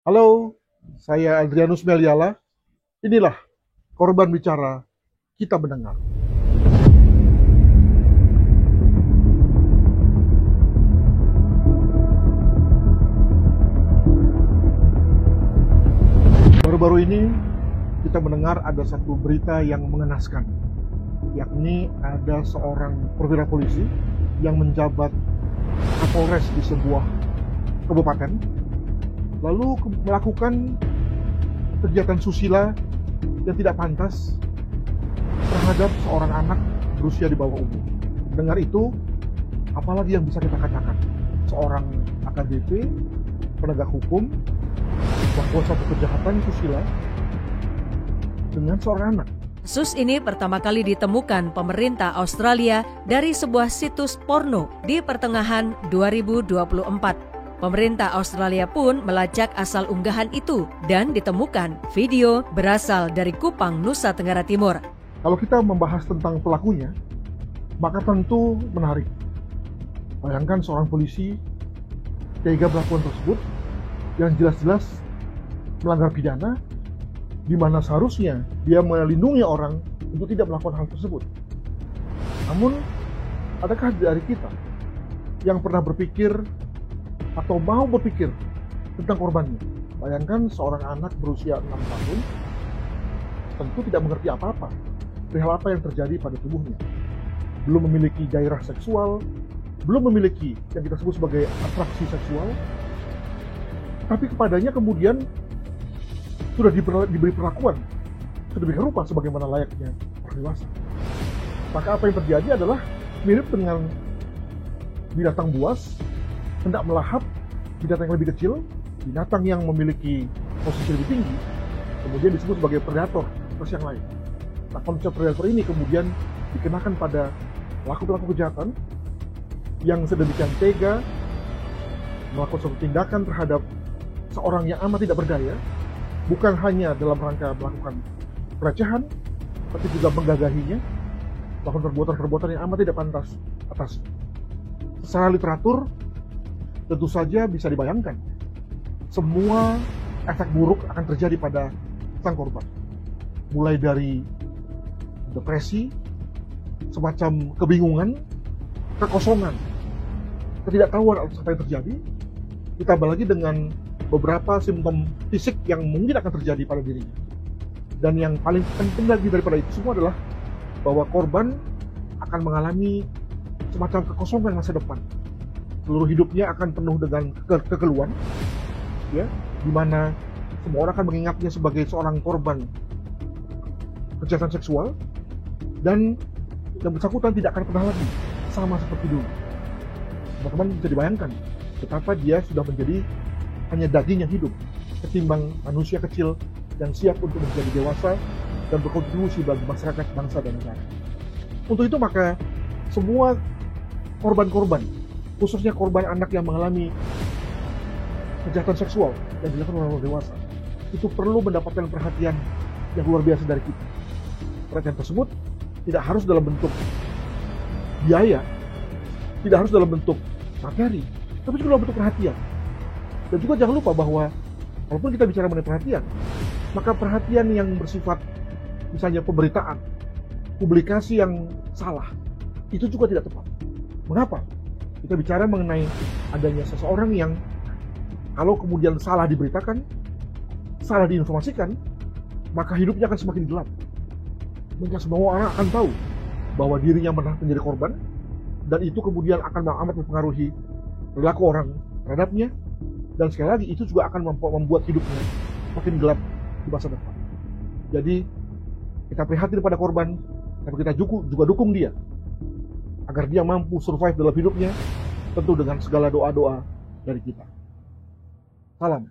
Halo, saya Adrianus Meliala. Inilah korban bicara, kita mendengar. Baru-baru ini kita mendengar ada satu berita yang mengenaskan, yakni ada seorang perwira polisi yang menjabat Kapolres di sebuah kabupaten, lalu melakukan kegiatan susila yang tidak pantas terhadap seorang anak berusia di bawah umur. Dengar itu, apalagi yang bisa kita katakan? Seorang AKBP, penegak hukum, bahwa satu kejahatan susila dengan seorang anak. Kasus ini pertama kali ditemukan pemerintah Australia dari sebuah situs porno di pertengahan 2024. Pemerintah Australia pun melacak asal unggahan itu dan ditemukan video berasal dari Kupang, Nusa Tenggara Timur. Kalau kita membahas tentang pelakunya, maka tentu menarik. Bayangkan seorang polisi tega melakukan tersebut yang jelas-jelas melanggar pidana, di mana seharusnya dia melindungi orang untuk tidak melakukan hal tersebut. Namun, adakah dari kita yang pernah berpikir atau mau berpikir tentang korbannya? Bayangkan seorang anak berusia 6 tahun tentu tidak mengerti apa-apa perihal apa yang terjadi pada tubuhnya. Belum memiliki gairah seksual, belum memiliki yang kita sebut sebagai atraksi seksual, tapi kepadanya kemudian sudah diberi perlakuan sedemikian rupa sebagaimana layaknya orang dewasa. Maka apa yang terjadi adalah mirip dengan binatang buas hendak melahap binatang yang lebih kecil, binatang yang memiliki posisi lebih tinggi, kemudian disebut sebagai predator versi yang lain. Nah, konsep predator ini kemudian dikenakan pada pelaku-pelaku kejahatan yang sedemikian tega melakukan suatu tindakan terhadap seorang yang amat tidak berdaya, bukan hanya dalam rangka melakukan pelecehan, tapi juga menggagahinya, melakukan perbuatan-perbuatan yang amat tidak pantas atas. Secara literatur, tentu saja bisa dibayangkan, semua efek buruk akan terjadi pada sang korban. Mulai dari depresi, semacam kebingungan, kekosongan, ketidaktahuan atas apa yang terjadi, ditambah lagi dengan beberapa simptom fisik yang mungkin akan terjadi pada dirinya. Dan yang paling penting lagi daripada itu semua adalah bahwa korban akan mengalami semacam kekosongan masa depan. Seluruh hidupnya akan penuh dengan kekeluhan, ya, di mana semua orang akan mengingatnya sebagai seorang korban kejahatan seksual, dan yang bersangkutan tidak akan pernah lagi sama seperti dulu. Teman-teman bisa dibayangkan betapa dia sudah menjadi hanya daging yang hidup, ketimbang manusia kecil yang siap untuk menjadi dewasa dan berkontribusi bagi masyarakat, bangsa, dan negara. Untuk itu maka semua korban-korban, khususnya korban anak yang mengalami kejahatan seksual yang dilakukan oleh orang dewasa, itu perlu mendapatkan perhatian yang luar biasa dari kita. Perhatian tersebut tidak harus dalam bentuk biaya, tidak harus dalam bentuk materi, tapi juga dalam bentuk perhatian. Dan juga jangan lupa bahwa walaupun kita bicara mengenai perhatian, maka perhatian yang bersifat misalnya pemberitaan, publikasi yang salah, itu juga tidak tepat. Mengapa? Kita bicara mengenai adanya seseorang yang kalau kemudian salah diberitakan, salah diinformasikan, maka hidupnya akan semakin gelap. Maka semua orang akan tahu bahwa dirinya pernah menjadi korban, dan itu kemudian akan amat mempengaruhi perilaku orang terhadapnya. Dan sekali lagi, itu juga akan membuat hidupnya makin gelap di masa depan. Jadi, kita prihatin pada korban, tapi kita juga dukung dia, agar dia mampu survive dalam hidupnya, tentu dengan segala doa-doa dari kita. Salam.